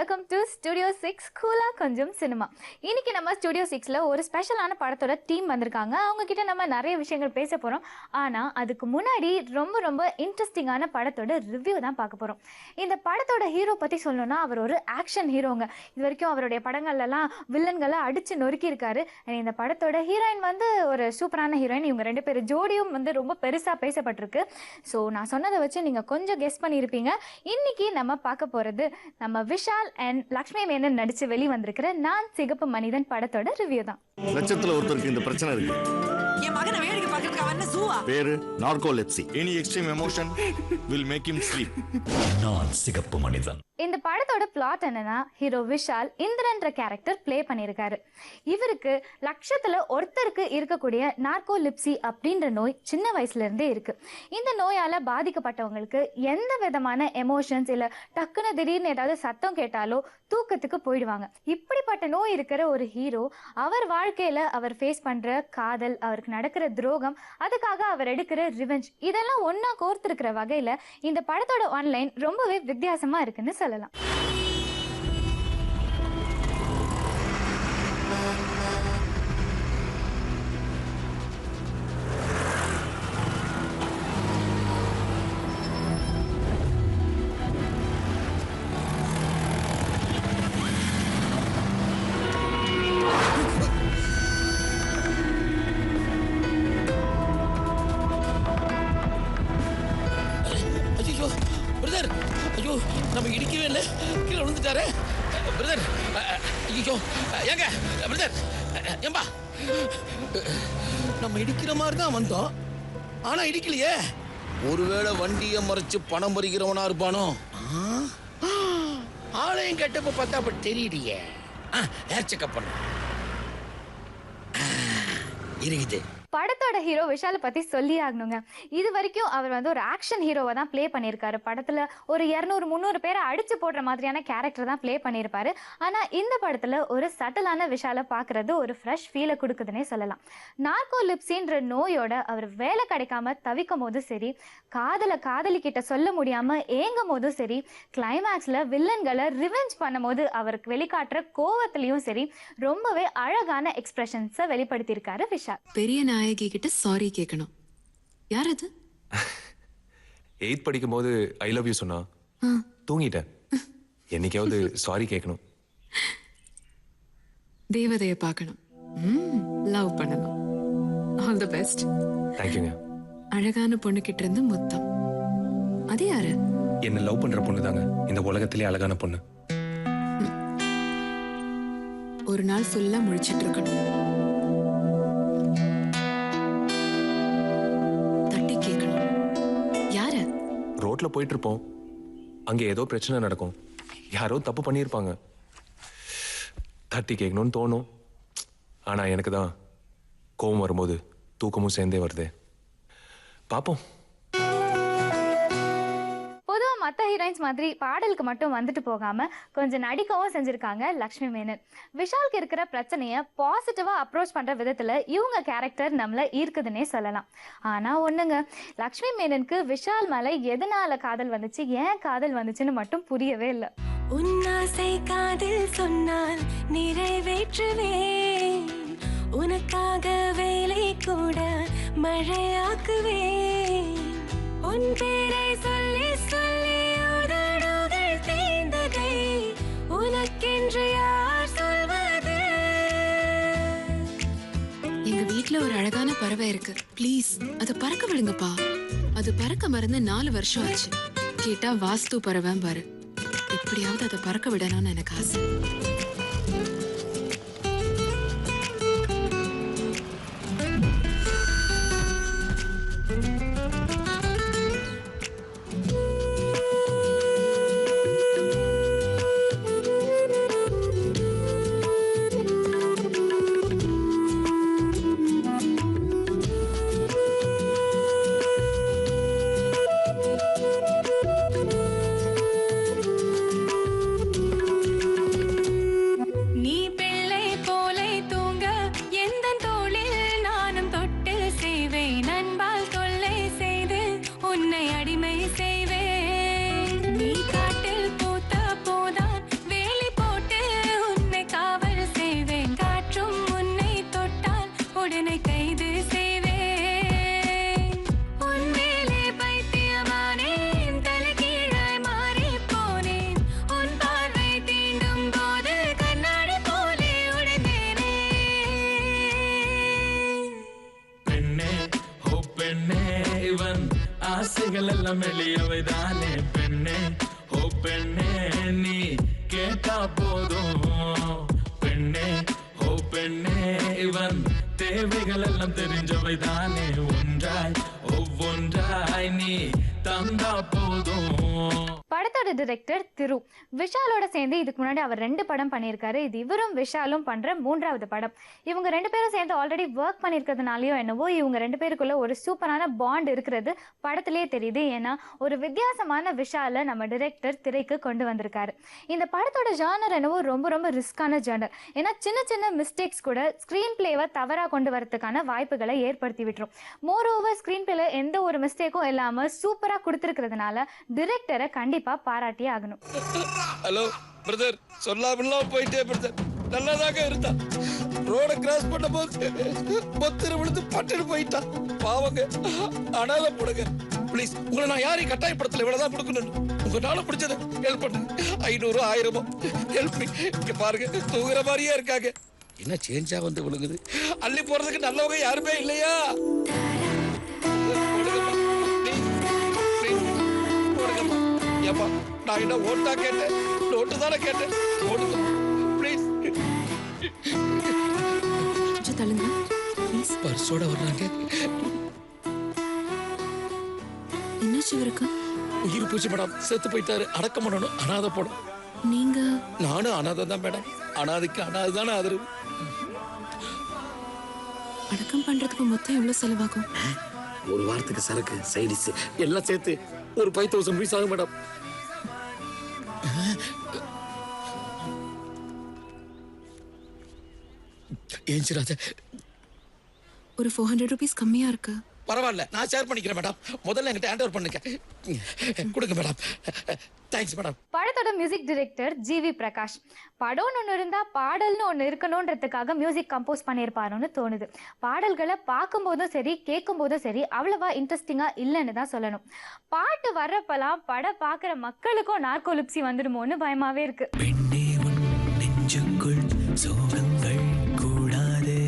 Welcome to studio 6 கூலா கொஞ்சம் cinema. இன்னைக்கு நம்ம ஸ்டுடியோ 6ல ஒரு ஸ்பெஷலான படத்தோட டீம் வந்திருக்காங்க. அவங்க கிட்ட நம்ம நிறைய விஷயங்கள் பேச போறோம். ஆனா அதுக்கு முன்னாடி ரொம்ப இன்ட்ரெஸ்டிங்கான படத்தோட ரிவ்யூ தான் பார்க்க போறோம். இந்த படத்தோட ஹீரோ பத்தி சொல்லணும்னா அவர் ஒரு ஆக்ஷன் ஹீரோங்க. இது வரைக்கும் அவருடைய படங்கள்லாம் வில்லன்களை அடிச்சு நொறுக்கி இருக்காரு. இந்த படத்தோட ஹீரோயின் வந்து ஒரு சூப்பரான ஹீரோயின். இவங்க ரெண்டு பேரும் ஜோடியும் வந்து ரொம்ப பெருசா பேசப்பட்டிருக்கு. ஸோ நான் சொன்னதை வச்சு நீங்க கொஞ்சம் கெஸ் பண்ணியிருப்பீங்க. இன்னைக்கு நம்ம பார்க்க போறது நம்ம விஷால் அண்ட் லக்ஷ்மி மேனன் நடிச்சு வெளிவந்திருக்கிற நான் சிகப்பு மனிதன் படத்தோட ரிவ்யூ தான். லட்சத்துல ஒருத்தருக்கு இந்த பிரச்சனை இருக்கு. என் மகனை வேடிக்கை பார்க்கிறதுக்கு அவன் என்ன ஜூவா? பேரு narcolepsy. Any extreme emotion will make him sleep. நான் சிகப்பு மனிதன். இந்த படத்தோட பிளாட் என்னன்னா, ஹீரோ விஷால் இந்திரன்ற கேரக்டர் பிளே பண்ணியிருக்காரு. இவருக்கு லட்சத்துல ஒருத்தருக்கு இருக்கக்கூடிய நார்கோலிப்சி அப்படின்ற நோய் சின்ன வயசுல இருந்தே இருக்கு. இந்த நோயால பாதிக்கப்பட்டவங்களுக்கு எந்த விதமான எமோஷன்ஸ் இல்ல டக்குன்னு திடீர்னு ஏதாவது சத்தம் கேட்டாலோ தூக்கத்துக்கு போயிடுவாங்க. இப்படிப்பட்ட நோய் இருக்கிற ஒரு ஹீரோ அவர் வாழ்க்கையில அவர் ஃபேஸ் பண்ற காதல், அவருக்கு நடக்கிற துரோகம், அதுக்காக அவர் எடுக்கிற ரிவெஞ்ச், இதெல்லாம் ஒன்னா கோர்த்திருக்கிற வகையில இந்த படத்தோட ஆன்லைன் ரொம்பவே வித்தியாசமா இருக்குன்னு சொல்லலாம். ஐயோ, நம்ம இடிக்கவே இல்லை, கீழே விழுந்துட்டாரு பிரதர். ஐயோ ஏங்க பிரதர், ஏம்பா நம்ம இடிக்கிற மாதிரி தான் வந்தோம், ஆனா இடிக்கலையே. ஒருவேளை வண்டியை மறைச்சு பணம் பறிக்கிறவனா இருப்பானோ? ஆளையும் கெட்டப்ப பார்த்தா அப்ப தெரியலையே. ஏர் செக்அப் பண்ண இருக்குது. படத்தோட ஹீரோ விஷாலை பத்தி சொல்லி ஆகணுங்க. இது வரைக்கும் அவர் வந்து ஒரு ஆக்ஷன் ஹீரோவை தான் பிளே பண்ணியிருக்காரு. படத்துல ஒரு 200-300 பேரை அடிச்சு போடுற மாதிரியான கேரக்டர் தான் பிளே பண்ணியிருப்பாரு. ஆனா இந்த படத்துல ஒரு சட்டலான விஷாலை பார்க்கறது ஒரு ஃப்ரெஷ் ஃபீலை கொடுக்குதுன்னே சொல்லலாம். நார்கோலிப்சின்ற நோயோட அவர் வேலை கிடைக்காம தவிக்கும் போதும் சரி, காதலி கிட்ட சொல்ல முடியாம ஏங்கும் போதும் சரி, கிளைமேக்ஸ்ல வில்லன்களை ரிவெஞ்ச் பண்ணும் போது அவருக்கு வெளிக்காட்டுற கோவத்திலையும் சரி, ரொம்பவே அழகான எக்ஸ்பிரஷன்ஸை வெளிப்படுத்தியிருக்காரு விஷால். பெரிய நாயகி கிட்ட சாரி கேட்கணும். யார் அது? 8th படிக்கும் போது ஐ லவ் யூ சொன்னா தூங்கிட்டேன். என்னைக்காவது சாரி கேட்கணும். தேவதைய பார்க்கணும், லவ் பண்ணணும். All the best. தேங்க்யூங்க. அழகான பொண்ணு கிட்ட இருந்து முத்தம். அது யாரு? என்ன லவ் பண்ற பொண்ணு தாங்க இந்த உலகத்திலே அழகான பொண்ணு. ஒரு நாள் ஃபுல்லா முழிச்சிட்டு இருக்கணும். ரோட்ல போயிட்டு இருப்போம், அங்க ஏதோ பிரச்சனை நடக்கும், யாரோ தப்பு பண்ணியிருப்பாங்க, தட்டி கேட்கணும்னு தோணும். ஆனா எனக்கு தான் கோவம் வரும்போது தூக்கமும் சேர்ந்தே வருது. பாப்போம். மற்ற ஹீரோயின்ஸ் மாதிரி பாடலுக்கு மட்டும் வந்துட்டு போகாம கொஞ்சம் நடிக்கவும் செஞ்சிருக்காங்க லக்ஷ்மி மேனன். விஷாலுக்கு இருக்கிற பிரச்சனையை பாசிட்டிவா அப்ரோச் பண்ற விதத்துல இவங்க கேரக்டர் நம்மள ஈர்க்குதுன்னே சொல்லலாம். ஆனா ஒண்ணுங்க, லக்ஷ்மி மேனனுக்கு விஷால் மேல எதனால காதல் வந்துச்சு, ஏன் காதல் வந்துச்சுன்னு மட்டும் புரியவே இல்லை. உன்னாசை காதல் சொன்னால் நிறைவேற்றுவேன், உனக்காக வேலை கூட மழையாக்குவேன், உன் பேரை சொல்லி சொல்லி உதடுகள் தேய்ந்ததை உனக்கென்று யார் சொல்வது? எங்க வீட்ல ஒரு அழகான பறவை இருக்கு, ப்ளீஸ் அதை பறக்க விடுங்கப்பா. அது பறக்க மறந்து 4 வருஷம் ஆச்சு. கேட்டா வாஸ்து பறவை பாரு. எப்படியாவது அதை பறக்க விடணும்னு எனக்கு ஆசை. தேவைகள் எல்லாம் எளியவைதானே பெண்ணே ஓ பெண்ணே நீ கேட்டா போதும் பெண்ணே ஓ பெண்ணே இவன் தேவைகள் எல்லாம் தெரிஞ்சவைதானே ஒன்றாய் ஒவ்வொன்றாய் நீ தந்தா போதும். படத்தோட டைரக்டர் திரு விஷாலோட சேர்ந்து இதுக்கு முன்னாடி அவர் 2 படம் பண்ணியிருக்காரு. இது இவரும் விஷாலும் பண்ற 3வது படம். இவங்க 2 பேரும் சேர்ந்து ஆல்ரெடி ஒர்க் பண்ணியிருக்கிறதுனாலயோ என்னவோ இவங்க 2 பேருக்குள்ள ஒரு சூப்பரான பாண்ட் இருக்கிறது படத்திலேயே தெரியுது. ஏன்னா ஒரு வித்தியாசமான விஷால நம்ம டைரக்டர் திரைக்கு கொண்டு வந்திருக்காரு. இந்த படத்தோட ஜானர் என்னவோ ரொம்ப ரொம்ப ரிஸ்கான ஜானர். ஏன்னா சின்ன சின்ன மிஸ்டேக்ஸ் கூட ஸ்க்ரீன் பிளேவை தவறா கொண்டு வரதுக்கான வாய்ப்புகளை ஏற்படுத்தி விட்டுரும். மோர் ஓவர் ஸ்க்ரீன் பிளேல எந்த ஒரு மிஸ்டேக்கும் இல்லாம சூப்பரா கொடுத்திருக்கிறதுனால டைரக்டரை கண்டிப்பா பாராட்டியே ஆகணும். ஹலோ பிரதர், சொல்லாம போயிட்டே பிரதர், நல்லாதாக இருந்தா. ரோட கிராஸ் பண்ண போது பொத்திர விழுந்து பட்டுன்னு போயிட்டா. பாவங்க, அனால போடுங்க ப்ளீஸ். உங்களை நான் யாரையும் கட்டாயப்படுத்தல, இவ்வளவுதான் கொடுக்கணும். உங்களால பிடிச்சது ஹெல்ப் பண்ணுங்க. 500 1000 ஹெல்ப் மீ. இங்க பாருங்க, தூங்குற மாதிரியே இருக்காங்க. என்ன சேஞ்சா வந்து விழுங்குது. அள்ளி போறதுக்கு நல்லவங்க யாருமே இல்லையா? ஏப்பா, நான் என்ன ஓட்டா கேட்டேன்? நோட்டு தானே கேட்டேன். ஓடுங்க ப்ளீஸ். தள்ளுங்க ப்ளீஸ். பர்ஸோட வர்றாங்க. என்னாச்சு இவருக்கு? உயிர் போச்சு மேடம், செத்து போயிட்டாரு. அடக்கம் பண்ணணும். அனாதை போடும். நீங்க? நானும் அனாதை தான் மேடம். அனாதைக்கு அனாதை தானே ஆதரவு. அடக்கம் பண்றதுக்கு மொத்தம் எவ்வளவு செலவாகும்? ஒரு வாரத்துக்கு சரக்கு சைடிஸ் எல்லாம் சேர்த்து ஒரு 5000 rupees ஆகும் மேடம். ஏன் ராஜா, ஒரு 400 rupees கம்மியா இருக்கு. பரவாயில்ல, நான் ஷேர் பண்ணிக்கிறேன் மேடம். முதல்ல என்கிட்ட ஹேண்ட் ஓவர் பண்ணுங்க. கொடுங்க மேடம். Thanks madam. படத்தோட மியூசிக் டைரக்டர் ஜிவி பிரகாஷ். படம்னு ஒன்று இருந்தா பாடல்னு ஒன்று இருக்கணுன்றதுக்காக மியூசிக் கம்போஸ் பண்ணியிருப்பாருன்னு தோணுது. பாடல்களை பார்க்கும்போதும் சரி கேட்கும் போதும் சரி அவ்வளவா இன்ட்ரெஸ்டிங்கா இல்லைன்னு தான் சொல்லணும். பாட்டு வர்றப்பெல்லாம் படம் பார்க்குற மக்களுக்கும் நார்கோலிப்சி வந்துடுமோன்னு பயமாவே இருக்கு. சோகங்கள் கூடாதே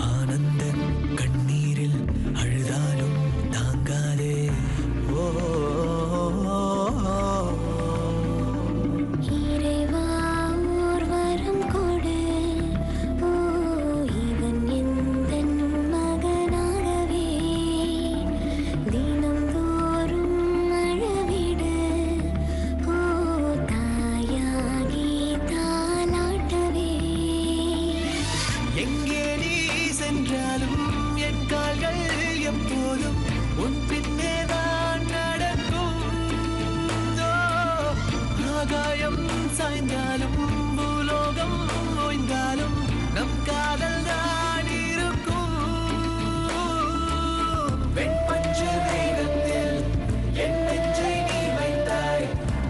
ஆனந்த கண்ணீரில் அழுதாலும் தாங்காதே இறைவா ஓர் வரம் கொடு, ஓ இவன் எந்தன் மகனாகவே தினம்தோறும் அழவிடு, ஓ தாயாகி தாலாட்டவே. எங்கே நீ சென்றாலும் என் கால்கள் எப்போதும் உன் பின்னே தான் நடக்கும். ஆகாயம் சாய்ந்தாலும் பூலோகம் ஓய்ந்தாலும் நம் காதல் தான் இருக்கும். பெண் பஞ்சு வேகத்தில் என் நெஞ்சை நீ வைத்தாய்,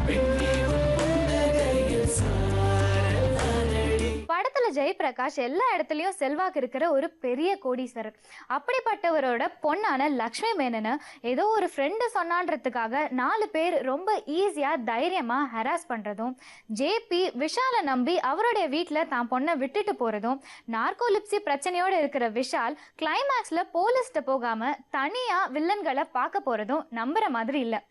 பெண்ணே உன் புன்னகையில் சாரல் அதடி. படத்துல ஜெயபிரகாஷ் எல்லா இடத்துலயும் செல்வாக்கு இருக்கிற ஒரு பெரிய கோடீஸ்வரர். அப்படிப்பட்டவரோட பொண்ணான லக்ஷ்மி மேனனை ஏதோ ஒரு ஃப்ரெண்டு சொன்னான்றதுக்காக 4 பேர் ரொம்ப ஈஸியா தைரியமா ஹராஸ் பண்றதும், ஜேபி விஷாலை நம்பி அவருடைய வீட்டில் தான் பொண்ணை விட்டுட்டு போறதும், நார்கோலிப்சி பிரச்சனையோட இருக்கிற விஷால் கிளைமேக்ஸ்ல போலீஸ்ட போகாம தனியா வில்லன்களை பார்க்க போறதும் நம்புற மாதிரி இல்லை.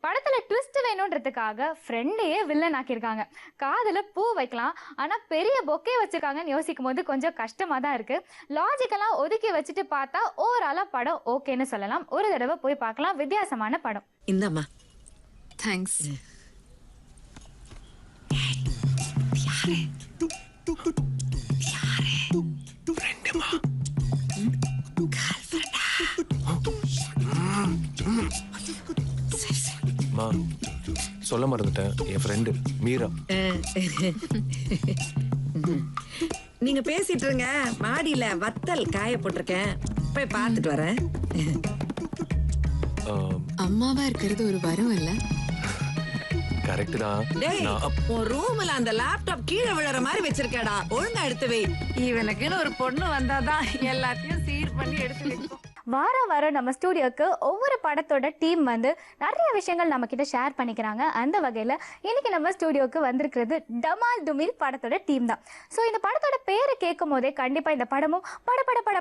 படத்துல ட்விஸ்ட் வேணுன்றதுக்காக ஃப்ரெண்டையே வில்லன் ஆக்கியிருக்காங்க. காதுல பூ வைக்கலாம், ஆனா பெரிய பொக்கே வச்சிருக்காங்கன்னு யோசிக்கும் போது கொஞ்சம் கஷ்டமா தான் இருக்கு. லாஜிக்கெல்லாம் ஒதுக்கி வச்சுட்டு பார்த்தா ஓவராலா படம் ஓகேன்னு சொல்லலாம். ஒரு தடவை போய் பார்க்கலாம். வித்தியாசமான படம். இந்தாம்மா. தேங்க்ஸ். மா, சொல்ல மறந்துட்டேன். என் ஃப்ரெண்டு மீரா. நீங்க பேசிட்டு இருங்க, மாடியில வத்தல் காய போட்டிருக்கேன், போய் பார்த்துட்டு வரேன். அம்மாவா இருக்கிறது ஒரு வரம் இல்ல? கரெக்ட் தான். டேய், உன் ரூம்ல அந்த லேப்டாப் கீழே விழற மாதிரி வச்சிருக்கேடா, ஒழுங்கா எடுத்து வை. இவனுக்குன்னு ஒரு பொண்ணு வந்தாதான் எல்லாத்தையும் சீர் பண்ணி எடுத்து வைக்கும். வாரம் நம்ம ஸ்டூடியோக்கு ஒவ்வொரு படத்தோட டீம் வந்து நிறைய விஷயங்கள் நம்ம கிட்ட ஷேர் பண்ணிக்கிறாங்க. அந்த வகையில் இன்னைக்கு நம்ம ஸ்டூடியோக்கு வந்திருக்கிறது டமால் டுமில் படத்தோட டீம் தான். ஸோ இந்த படத்தோட பேரை கேட்கும் போதே கண்டிப்பாக இந்த படமும்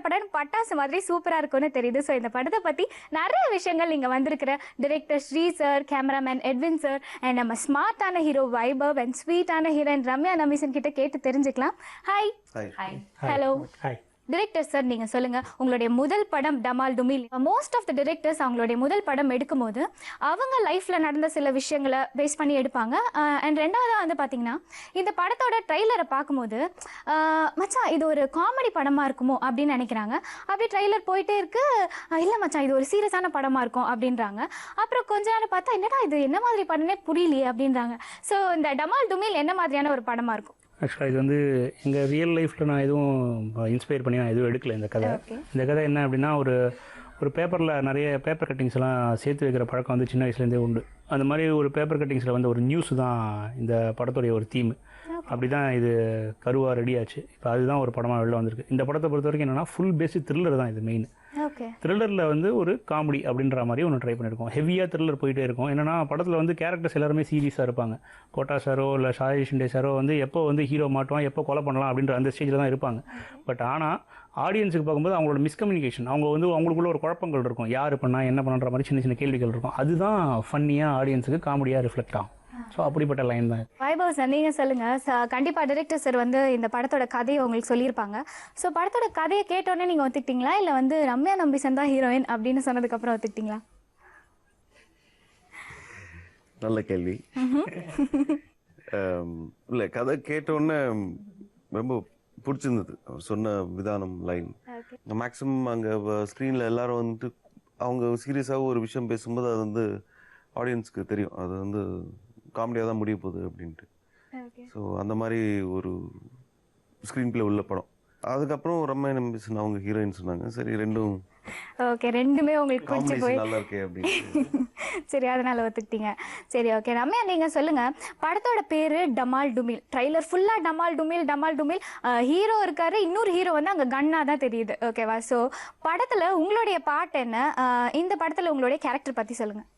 படன்னு பட்டாசு மாதிரி சூப்பராக இருக்கும்னு தெரியுது. ஸோ இந்த படத்தை பற்றி நிறைய விஷயங்கள் இங்கே வந்திருக்கிற director Sri sir, cameraman Edwin sir, and நம்ம ஸ்மார்ட்டான ஹீரோ வைபவ் அண்ட் ஸ்வீட்டான ஹீரோயின் ரம்யா நம்பீசன் கிட்ட கேட்டு தெரிஞ்சுக்கலாம். ஹாய். ஹலோ. டிரெக்டர் சார், நீங்கள் சொல்லுங்கள், உங்களுடைய முதல் படம் டமால் டுமில். மோஸ்ட் ஆஃப் த டிரெக்டர்ஸ் அவங்களுடைய முதல் படம் எடுக்கும்போது அவங்க லைஃப்பில் நடந்த சில விஷயங்களை பேஸ் பண்ணி எடுப்பாங்க. அண்ட் ரெண்டாவதாக வந்து பார்த்தீங்கன்னா இந்த படத்தோட ட்ரெய்லரை பார்க்கும்போது மச்சான் இது ஒரு காமெடி படமாக இருக்குமோ அப்படின்னு நினைக்கிறாங்க. அப்படி ட்ரெய்லர் போயிட்டே இருக்கு, இல்லை மச்சான் இது ஒரு சீரியஸான படமாக இருக்கும் அப்படின்றாங்க. அப்புறம் கொஞ்ச நேரம் பார்த்தா என்னடா இது என்ன மாதிரி படமே புரியலையே அப்படின்றாங்க. ஸோ இந்த டமால் டுமில் என்ன மாதிரியான ஒரு படமாக இருக்கும்? ஆக்சுவலாக இது வந்து எங்கள் ரியல் லைஃப்பில் நான் எதுவும் இன்ஸ்பயர் பண்ணி நான் எதுவும் எடுக்கல. இந்த கதை என்ன அப்படின்னா, ஒரு பேப்பரில் நிறைய பேப்பர் கட்டிங்ஸ்லாம் சேர்த்து வைக்கிற பழக்கம் வந்து சின்ன வயசுலேருந்தே உண்டு. அந்த மாதிரி ஒரு பேப்பர் கட்டிங்ஸில் வந்து ஒரு நியூஸ் தான் இந்த படத்துடைய ஒரு தீம். அப்படி தான் இது கருவாக ரெடி ஆச்சு. இப்போ அதுதான் ஒரு படமாக வெளில வந்திருக்கு. இந்த படத்தை பொறுத்த வரைக்கும் என்னென்னா ஃபுல் பேசிக் த்ரில்லர் தான் இது மெயின். த்ரில்லரில் வந்து ஒரு காமெடி அப்படின்ற மாதிரி ஒன்று ட்ரை பண்ணியிருக்கோம். ஹெவியாக த்ரில்லர் போயிட்டே இருக்கும். என்னென்னா படத்தில் வந்து கேரக்டர்ஸ் எல்லாருமே சீரியஸாக இருப்பாங்க. கோட்டா சாரோ இல்லை ஷாயி ஷிண்டே சாரோ வந்து எப்போ வந்து ஹீரோ மாட்டுவான், எப்போ கொலை பண்ணலாம் அப்படின்ற அந்த ஸ்டேஜில் தான் இருப்பாங்க. பட் ஆனால் ஆடியன்ஸுக்கு பார்க்கும்போது அவங்களோட மிஸ்கம்யூனிகேஷன், அவங்க வந்து அவங்களுக்குள்ள ஒரு குழப்பங்கள் இருக்கும். யார் பண்ணா என்ன பண்ணுற மாதிரி சின்ன சின்ன கேள்விகள் இருக்கும். அதுதான் ஃபன்னியாக ஆடியன்ஸுக்கு காமெடியாக ரிஃப்ளெக்ட் ஆகும். ஸோ அப்படிப்பட்ட லைன் தான். வைபவ் சார், நீங்கள் சொல்லுங்கள். கண்டிப்பாக டைரக்டர் சார் வந்து இந்த படத்தோட கதையை உங்களுக்கு சொல்லியிருப்பாங்க. ஸோ படத்தோட கதையை கேட்டோன்னே நீங்கள் ஒத்துக்கிட்டீங்களா, இல்லை வந்து ரம்யா நம்பீசன் தான் ஹீரோயின் அப்படின்னு சொன்னதுக்கப்புறம் ஒத்துக்கிட்டீங்களா? நல்ல கேள்வி. இல்லை, கதை கேட்டோன்னே ரொம்ப பிடிச்சிருந்தது அவர் சொன்ன விதானம், லைன். மேக்ஸிமம் அங்கே ஸ்க்ரீனில் எல்லாரும் வந்துட்டு அவங்க சீரியஸாக ஒரு விஷயம் பேசும்போது அது வந்து ஆடியன்ஸ்க்கு தெரியும் அது வந்து காமெடியாக தான் முடிய போகுது அப்படின்ட்டு. ஸோ அந்த மாதிரி ஒரு ஸ்க்ரீன் பிளே உள்ள படம். அதுக்கப்புறம் ரம்யா நம்பீசன் அவங்க ஹீரோயின் சொன்னாங்க. சரி, ரெண்டும் ஓகே, ரெண்டுமே உங்களுக்கு பிடிச்சி போய் நல்லா இருக்கே அப்படின்னு. சரி, அதனால ஒத்துக்கிட்டீங்க. சரி, ஓகே. ரம்யா, நீங்கள் சொல்லுங்கள், படத்தோட பேர் டமால் டுமில். ட்ரைலர் ஃபுல்லாக டமால் டுமில். ஹீரோ இருக்காரு, இன்னொரு ஹீரோ வந்து அங்கே கன்னாக தான் தெரியுது. ஓகேவா? ஸோ படத்தில் உங்களுடைய பாட்டு என்ன, இந்த படத்தில் உங்களுடைய கேரக்டர் பற்றி சொல்லுங்கள்.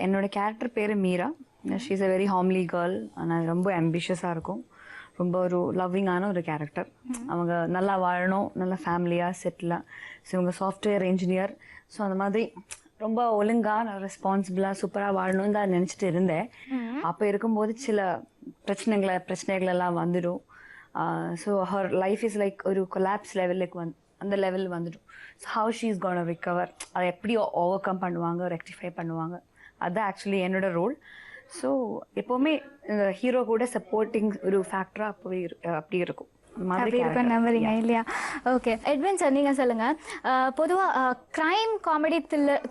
என்னோட கேரக்டர் பேர் Meera. She is a very homely girl. ஆனால் ரொம்ப ஆம்பிஷியஸாக இருக்கும். ரொம்ப ஒரு லவ்விங்கான ஒரு கேரக்டர். அவங்க நல்லா வாழணும், நல்ல ஃபேமிலியாக செட்டிலாக. ஸோ இவங்க சாஃப்ட்வேர் இன்ஜினியர். ஸோ அந்த மாதிரி ரொம்ப ஒழுங்காக ரெஸ்பான்சிபிளாக சூப்பராக வாழணும்னு தான் நினச்சிட்டு இருந்தேன். அப்போ இருக்கும்போது சில பிரச்சனைகள் எல்லாம் வந்துடும். So her life is like ஒரு கொலாப்ஸ் லெவலுக்கு அந்த லெவல் வந்துடும். So how she is gone recover, அதை எப்படி ஓவர் கம் பண்ணுவாங்க, ரெக்டிஃபை பண்ணுவாங்க, அதுதான் ஆக்சுவலி என்னோட ரோல். ஸோ எப்போவுமே இந்த ஹீரோ கூட சப்போர்ட்டிங் ஒரு ஃபேக்டராக அப்படி இருக்கும். அப்படி இருக்கும் நம்புறீங்க இல்லையா? ஓகே. எட்வின் சார், நீங்கள் சொல்லுங்கள். பொதுவாக க்ரைம் காமெடி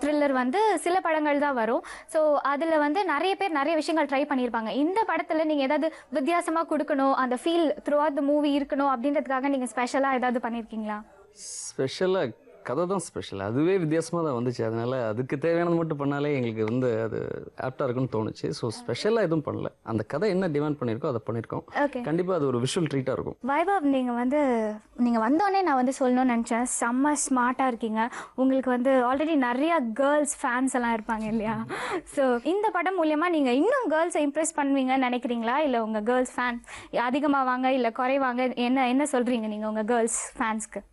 த்ரில்லர் வந்து சில படங்கள் தான் வரும். ஸோ அதில் வந்து நிறைய பேர் நிறைய விஷயங்கள் ட்ரை பண்ணியிருப்பாங்க. இந்த படத்தில் நீங்கள் ஏதாவது வித்தியாசமாக கொடுக்கணும், அந்த feel through out the movie இருக்கணும் அப்படின்றதுக்காக நீங்கள் ஸ்பெஷலாக ஏதாவது பண்ணியிருக்கீங்களா? ஸ்பெஷலாக கதை தான் ஸ்பெஷல். அதுவே வித்தியாசமாக தான் வந்துச்சு. அதனால் அதுக்கு தேவையானது மட்டும் பண்ணாலே எங்களுக்கு வந்து அது ஆப்டாக இருக்குன்னு தோணுச்சு. ஸோ ஸ்பெஷலாக எதுவும் பண்ணல. அந்த கதை என்ன டிமாண்ட் பண்ணியிருக்கோ அதை பண்ணியிருக்கோம். கண்டிப்பாக அது ஒரு விஷுவல் ட்ரீட்டாக இருக்கும். வைபவ், நீங்கள் வந்தோடனே நான் வந்து சொல்லணும்னு நினச்சேன், செம்ம ஸ்மார்ட்டாக இருக்கீங்க. உங்களுக்கு வந்து ஆல்ரெடி நிறையா கேர்ள்ஸ் ஃபேன்ஸ் எல்லாம் இருப்பாங்க இல்லையா? ஸோ இந்த படம் மூலியமாக நீங்கள் இன்னும் கேர்ள்ஸை இம்ப்ரெஸ் பண்ணுவீங்கன்னு நினைக்கிறீங்களா, இல்லை உங்கள் கேர்ள்ஸ் ஃபேன் அதிகமாவாங்க இல்லை குறைவாங்க, என்ன சொல்கிறீங்க நீங்கள் உங்கள் கேர்ள்ஸ் ஃபேன்ஸ்க்கு?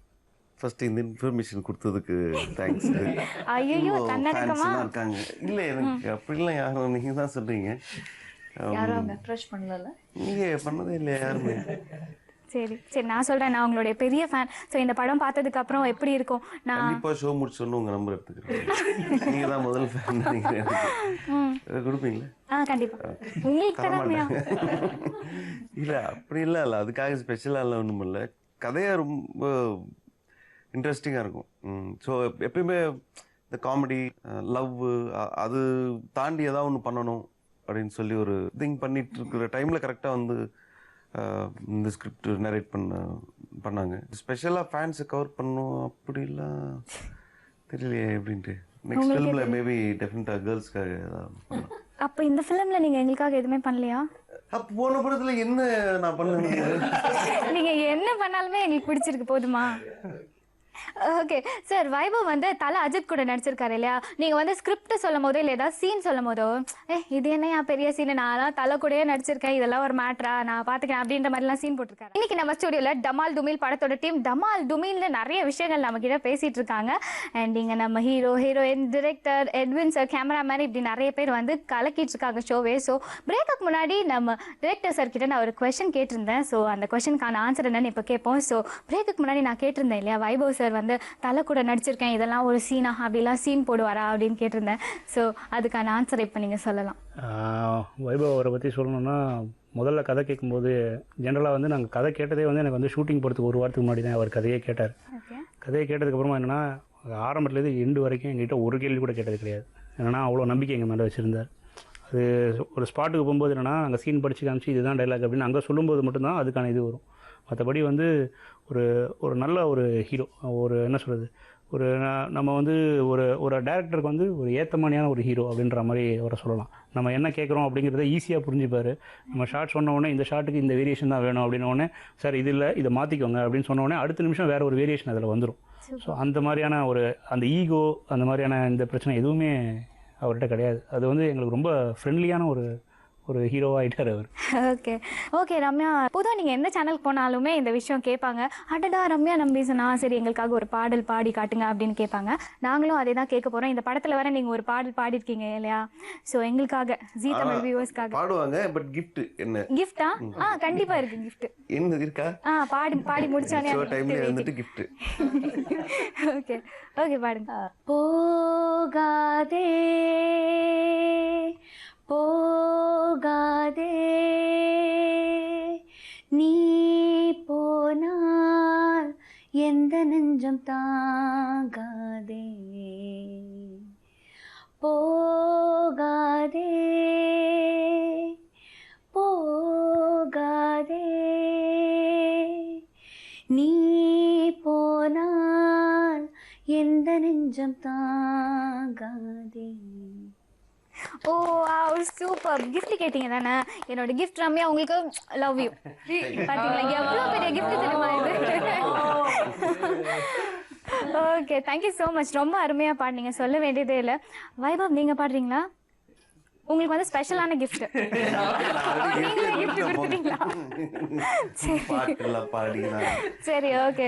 ஃபர்ஸ்ட் இந்த இன்ஃபர்மேஷன் கொடுத்ததுக்கு தேங்க்ஸ். ஐயோ, தன்னடக்கமா இருக்காங்க. இல்ல, எனக்கு அப்படிலாம் யாரும், நீங்க தான் சொல்றீங்க. யாரும் அவங்க அப்ரோச் பண்ணல. நீங்க பண்ணதே இல்லையா யாருமே? சரி, நான் சொல்றேன், நான் உங்களுடைய பெரிய ஃபேன். ஸோ இந்த படம் பார்த்ததுக்கு அப்புறம் எப்படி இருக்கும், நான் கண்டிப்பா ஷோ முடிச்சோன்னு உங்க நம்பர் எடுத்துக்கிறேன். நீங்க தான் முதல் ஃபேன் கொடுப்பீங்களா? கண்டிப்பா உங்களுக்கு தரமையா? இல்ல அப்படி இல்ல, அதுக்காக ஸ்பெஷலா இல்லை, ஒன்றும் இல்லை. கதையா ரொம்ப இன்ட்ரெஸ்டிங்காக இருக்கும். ஸோ எப்பயுமே இந்த காமெடி, லவ், அது தாண்டி ஏதாவது ஒன்று பண்ணணும் அப்படின்னு சொல்லி ஒரு திங்க் பண்ணிட்டு இருக்கிற டைமில் கரெக்டாக வந்து இந்த ஸ்கிரிப்ட் நரேட் பண்ணாங்க. ஸ்பெஷலாக ஃபேன்ஸை கவர் பண்ணணும் அப்படிலாம் தெரியலையே எப்படின்ட்டு. நெக்ஸ்ட் ஃபிலிமில் மேபி டெஃபினட்டாக கேர்ள்ஸ்க்காக ஏதாவது. அப்போ இந்த ஃபிலிமில் நீங்கள் எங்களுக்காக எதுவுமே பண்ணலையா? அப்போ போன படத்தில் என்ன நான் பண்ணுவேன்? நீங்கள் என்ன பண்ணாலுமே எங்களுக்கு பிடிச்சிருக்கு, போதுமா? ஓகே சார், வைபவ் வந்து தல அஜித் கூட நடிச்சிருக்காரு இல்லையா? நீங்கள் வந்து ஸ்கிரிப்ட் சொல்லும் போதோ இல்லை ஏதாவது சீன் சொல்லும் போதோ இது என்னையா பெரிய சீன், நான் தலை கூடயே நடிச்சிருக்கேன், இதெல்லாம் ஒரு மேட்ரா, நான் பார்த்துக்கிறேன் அப்படின்ற மாதிரிலாம் சீன் போட்டிருக்காரு. இன்னைக்கு நம்ம ஸ்டுடியோவில் டமால் டுமில் படத்தோட டீம் டமால் டுமில்னு நிறைய விஷயங்கள் நம்ம கிட்ட பேசிட்டு இருக்காங்க. அண்ட் இங்கே நம்ம hero, heroine, director, Edwin sir, cameraman, இப்படி நிறைய பேர் வந்து கலக்கிட்டு இருக்காங்க ஷோவே. ஸோ பிரேக்குக்கு முன்னாடி நம்ம டிரெக்டர் சார் கிட்ட நான் ஒரு கொஸ்டின் கேட்டிருந்தேன். ஸோ அந்த கொஸ்டினுக்கான ஆன்சர் என்னன்னு இப்போ கேட்போம். ஸோ பிரேக்குக்கு முன்னாடி நான் கேட்டிருந்தேன் இல்லையா, வைபவ் சார் வந்து தலை கூட நடிச்சிருக்கேன், இதெல்லாம் ஒரு சீனா, அப்படிலாம் சீன் போடுவாரா அப்படின்னு கேட்டிருந்தேன். ஸோ அதுக்கான ஆன்சர் இப்போ நீங்கள் சொல்லலாம். வைபவ் அவரை பற்றி சொல்லணும்னா, முதல்ல கதை கேட்கும்போது ஜென்ரலாக வந்து நாங்கள் கதை கேட்டதே வந்து எனக்கு வந்து ஷூட்டிங் போகிறதுக்கு ஒரு வாரத்துக்கு முன்னாடி தான் அவர் கதையே கேட்டார். கதையை கேட்டதுக்கப்புறமா என்னென்னா, ஆரம்பத்துலேருந்து எண்டு வரைக்கும் எங்ககிட்ட ஒரு கேள்வி கூட கேட்டது கிடையாது. என்னென்னா அவ்வளோ நம்பிக்கை எங்கள் மேலே வச்சுருந்தார். அது ஒரு ஸ்பாட்டுக்கு போகும்போது என்னென்னா, அங்கே சீன் படித்து காமிச்சு இதுதான் டைலாக் அப்படின்னு அங்கே சொல்லும்போது மட்டும்தான் அதுக்கான இது வரும். மற்றபடி வந்து ஒரு நல்ல ஒரு ஹீரோ, ஒரு என்ன சொல்கிறது, ஒரு நம்ம வந்து ஒரு டேரக்டருக்கு வந்து ஒரு ஏத்தமானியான ஒரு ஹீரோ அப்படின்ற மாதிரி அவரை சொல்லலாம். நம்ம என்ன கேட்குறோம் அப்படிங்கிறத ஈஸியாக புரிஞ்சுப்பார். நம்ம ஷார்ட் சொன்ன உடனே இந்த ஷார்ட்டுக்கு இந்த வேரியேஷன் தான் வேணும் அப்படின்ன உடனே, சார் இது இல்லை இதை மாற்றிக்கோங்க அப்படின்னு சொன்ன உடனே அடுத்த நிமிஷம் வேறு ஒரு வேரியேஷன் அதில் வந்துடும். ஸோ அந்த மாதிரியான அந்த ஈகோ, அந்த மாதிரியான இந்த பிரச்சனை எதுவுமே அவர்கிட்ட கிடையாது. அது வந்து எங்களுக்கு ரொம்ப ஃப்ரெண்ட்லியான ஒரு ஹீரோவாக ஆகிட்டார் அவர். ஓகே ஓகே ரம்யா, பொதுவாக நீங்கள் எந்த சேனலுக்கு போனாலுமே இந்த விஷயம் கேட்பாங்க. அடடா ரம்யா நம்பீசனா, சரி எங்களுக்காக ஒரு பாடல் பாடி காட்டுங்க அப்படின்னு கேட்பாங்க. நாங்களும் அதே தான் கேட்க போகிறோம். இந்த படத்தில் வர நீங்கள் ஒரு பாடல் பாடிருக்கீங்க இல்லையா? ஸோ எங்களுக்காக, ஜீ தமிழ் வியூவர்ஸ்க்காக பாடுவாங்க. பட் கிஃப்ட் என்ன? கிஃப்டா? கண்டிப்பாக இருக்கு கிஃப்ட். என்ன இருக்கா? பாடி முடிச்சானே டைம்ல வந்துட்டு கிஃப்ட். ஓகே ஓகே பாடுங்க. போகாதே போகாதே நீ போனால் எந்த நெஞ்சம் தாங்காதே, போகாதே போகாதே நீ போனால் எந்த நெஞ்சம் தாங்காதே. ஓ சூப்பர். கிஃப்ட் கேட்டீங்க தானே? என்னோட கிஃப்ட் ரம்யா, உங்களுக்கு லவ் யூ. பாத்தீங்களா எவ்வளவு பெரிய கிஃப்ட் தெரியுமா இது? Okay thank you so much. ரொம்ப அருமையா பாடுனீங்க, சொல்ல வேண்டியதே இல்லை. வைபவ் நீங்க பாடுறீங்களா? உங்களுக்கு வந்து ஸ்பெஷலான கிஃப்ட். நீங்களே கிஃப்ட் கொடுத்துட்டீங்களா? சரி ஓகே.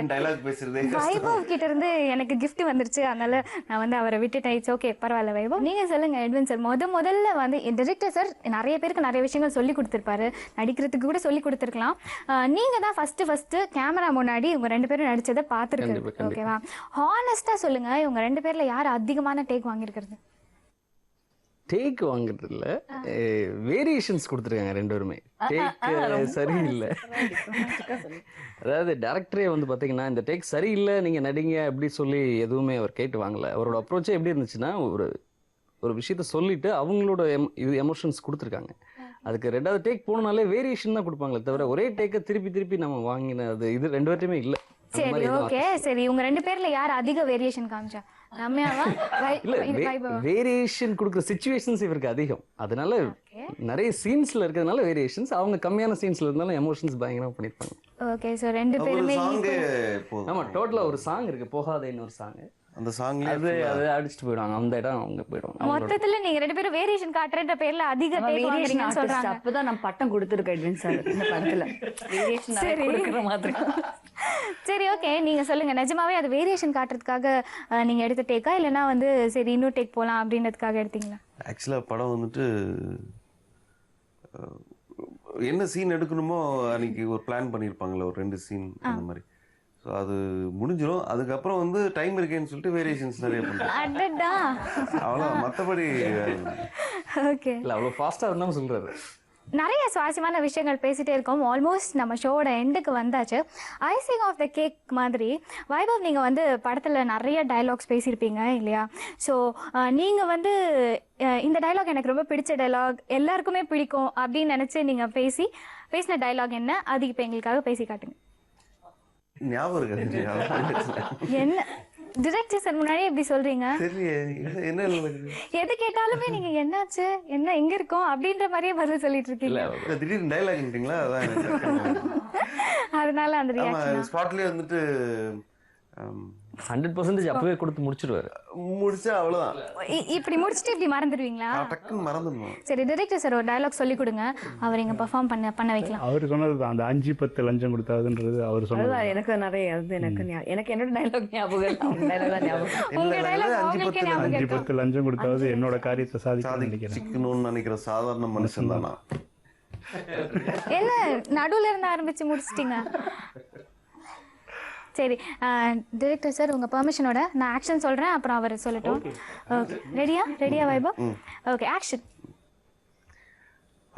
வைபவ் கிட்ட இருந்து எனக்கு கிஃப்ட் வந்துருச்சு, அதனால நான் வந்து அவரை விட்டுட்டேன். இட்ஸ் ஓகே, பரவாயில்ல. வைபவ் நீங்க சொல்லுங்க. எட்வின் சார் முதல்ல வந்து டைரக்டர் சார் நிறைய பேருக்கு நிறைய விஷயங்கள் சொல்லி கொடுத்துருப்பாரு, நடிக்கிறதுக்கு கூட சொல்லி கொடுத்துருக்கலாம். நீங்க தான் ஃபர்ஸ்ட் கேமரா முன்னாடி இவங்க 2 பேரும் நடிச்சதை பார்த்துருக்கு. ஓகேவா? ஹானஸ்டா சொல்லுங்க, இவங்க 2 பேர்ல யார் அதிகமான டேக் வாங்கியிருக்கிறது? டேக் வாங்குறது இல்லை, வேரியேஷன்ஸ் கொடுத்துருக்காங்க 2 பேருமே. டேக் சரியில்லை. அதாவது டேரக்டரே வந்து பார்த்தீங்கன்னா, இந்த டேக் சரியில்லை நீங்கள் நடிங்க அப்படி சொல்லி எதுவுமே அவர் கேட்டு வாங்கலை. அவரோட அப்ரோச்சே எப்படி இருந்துச்சுன்னா, ஒரு விஷயத்த சொல்லிட்டு அவங்களோட எமோஷன்ஸ் கொடுத்துருக்காங்க. அதுக்கு 2வது டேக் போனாலே வேரியேஷன் தான் கொடுப்பாங்களே தவிர ஒரே டேக்கை திருப்பி நம்ம வாங்கினது இது 2 பேர்ட்டுமே இல்லை. சரி ஓகே. சரி இவங்க 2 பேர்ல யார் அதிக வேரியேஷன் காமிச்சா? ரம்யாவா? வேரியேஷன் கொடுக்குற சிச்சுவேஷன்ஸ் இவருக்கு அதிகம், அதனால நிறைய சீன்ஸ்ல இருக்கிறதுனால வேரியேஷன்ஸ். அவங்க கம்மியான சீன்ஸ்ல இருந்தாலும் எமோஷன்ஸ் பயங்கரமா பண்ணிருப்பாங்க. ஓகே சோ 2 பேருமே ஆமா, டோட்டலா ஒரு சாங் இருக்கு, போகாதேன்னு ஒரு சாங். அந்த சாங்ல அது அடிச்சிட்டு போயிடுவாங்க, அந்த இடம் அவங்க போயிடுவாங்க. மொத்தத்துல நீங்க 2 பேரும் வேரியேஷன் காட்டுறன்ற பேர்ல அதிக டேக் வாங்குறீங்கன்னு சொல்றாங்க. அப்பதான் நான் பட்டம் கொடுத்திருக்கேன் எட்வின் சார் இந்த படத்துல. வேரியேஷன் கொடுக்கிற மாதிரி. சரி ஓகே, நீங்க சொல்லுங்க, நிஜமாவே அது வேரியேஷன் காட்டுறதுக்காக நீங்க எடுத்த டேக்கா இல்லனா வந்து சரி இன்னும் டேக் போலாம் அப்படின்றதுக்காக எடுத்தீங்களா? ஆக்சுவலா படம் வந்துட்டு என்ன சீன் எடுக்கணுமோ அன்னைக்கு ஒரு பிளான் பண்ணியிருப்பாங்களே, ஒரு 2 சீன் அந்த மாதிரி. ஸோ அது முடிஞ்சிடும். அதுக்கப்புறம் வந்து டைம் இருக்கேன்னு சொல்லிட்டு வேரியேஷன்ஸ் நிறைய பண்ணுறேன். அவ்வளோ, மற்றபடி ஓகே இல்லை அவ்வளோ ஃபாஸ்ட்டாக இருந்தாலும் சொல்கிறாரு. நிறைய சுவாரஸ்யமான விஷயங்கள் பேசிகிட்டே இருக்கோம். ஆல்மோஸ்ட் நம்ம ஷோவோட எண்டுக்கு வந்தாச்சு. ஐசிங் ஆஃப் த கேக் மாதிரி வைபவ் நீங்கள் வந்து படத்தில் நிறைய டைலாக்ஸ் பேசியிருப்பீங்க இல்லையா? ஸோ நீங்கள் வந்து இந்த டைலாக் எனக்கு ரொம்ப பிடிச்ச டைலாக், எல்லாருக்குமே பிடிக்கும் அப்படின்னு நினச்சி நீங்கள் பேசின டைலாக் என்ன? அது இப்போ எங்களுக்காக பேசி காட்டுங்க. ஞாபகம் இருக்கு என்ன டிரெக்டர் சார் முன்னாடி எப்படி சொல்றீங்க? என்ன எது கேட்டாலுமே நீங்க என்னாச்சு, என்ன எங்க இருக்கோம் அப்படின்ற மாதிரியே பதில் சொல்லிட்டு இருக்கீங்க. திடீர்னு டைலாக்ன்றீங்களா? அதான் அதனால அந்த ரியாக்ஷன் ஸ்பாட்லயே வந்துட்டு 100% அப்பவே கொடுத்து முடிச்சிருவாரு. முடிச்சா அவ்வளவுதான். இப்படி முடிச்சுட்டு இப்படி மறந்துடுவீங்களா? டக்குன்னு மறந்துடணும். சரி, டைரக்டர் சார் ஒரு டயலாக் சொல்லி கொடுங்க, அவர் இங்க பெர்ஃபார்ம் பண்ண வைக்கலாம். அவர் சொன்னது அந்த 5-10 லஞ்சம் கொடுத்தாதுன்றது அவர் சொன்னது. அதுதான் எனக்கு நிறைய அது எனக்கு என்னோட டைலாக் ஞாபகம் இல்லை, அவங்க டைலாக் தான் ஞாபகம். உங்க டயலாக் அவங்களுக்கே ஞாபகம் இருக்கா? 5-10 லஞ்சம் கொடுத்தாவது என்னோட காரியத்தை சாதிக்கணும்னு நினைக்கிற சாதாரண மனுஷன் தானா? என்ன நடுவுல இருந்து ஆரம்பிச்சு முடிச்சிட்டீங்க? சரி டைரக்டர் சார், உங்கள் பெர்மிஷனோட நான் ஆக்ஷன் சொல்கிறேன், அப்புறம் அவர் சொல்லட்டும். ஓகே, ரெடியா வைபவ்? Okay, action.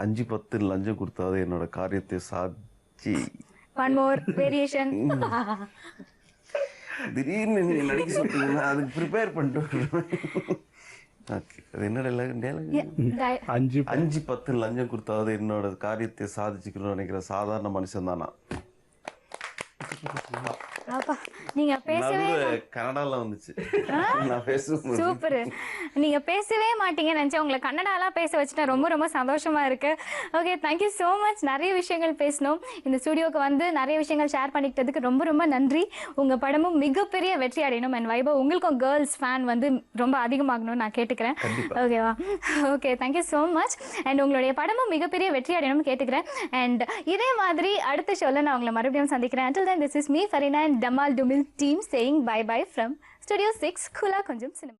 5-10 லஞ்சம் கொடுத்தாவது என்னோட காரியத்தை சாட்சி. One more variation. திடீர்னு நீங்க நடிக்க சொல்றீங்கன்னா அதுக்கு ப்ரிப்பேர் பண்ணிட்டு ஓகே, அது என்ன டைலாக்? 5-10 லஞ்சம் கொடுத்தாவது என்னோட காரியத்தை சாதிச்சுக்கணும்னு நினைக்கிற சாதாரண மனுஷன் தானா? அப்பா, நீங்க பேசவே கன்னடால வந்துச்சு. நான் பேசுவேன். சூப்பர். நீங்க பேசவே மாட்டீங்க நினைச்சேன், உங்களை கன்னடாலாம் பேச வச்சுட்டேன். ரொம்ப ரொம்ப சந்தோஷமா இருக்கு. Okay, thank you so much. நிறைய விஷயங்கள் பேசணும், இந்த ஸ்டுடியோக்கு வந்து நிறைய விஷயங்கள் ஷேர் பண்ணிக்கிட்டதுக்கு ரொம்ப ரொம்ப நன்றி. உங்க படமும் மிகப்பெரிய வெற்றி அடையணும். அண்ட் வைபவ், உங்களுக்கும் கேர்ள்ஸ் ஃபேன் வந்து ரொம்ப அதிகமாகணும்னு நான் கேட்டுக்கிறேன். ஓகேவா? Okay, thank you so much. And உங்களுடைய படமும் மிகப்பெரிய வெற்றி அடையணும்னு கேட்டுக்கிறேன். அண்ட் இதே மாதிரி அடுத்த ஷோவில் நான் உங்களை மறுபடியும் சந்திக்கிறேன். Until then, this is me, Farina, and Damal Dumil team saying bye-bye from Studio 6, Khula Konjam Cinema.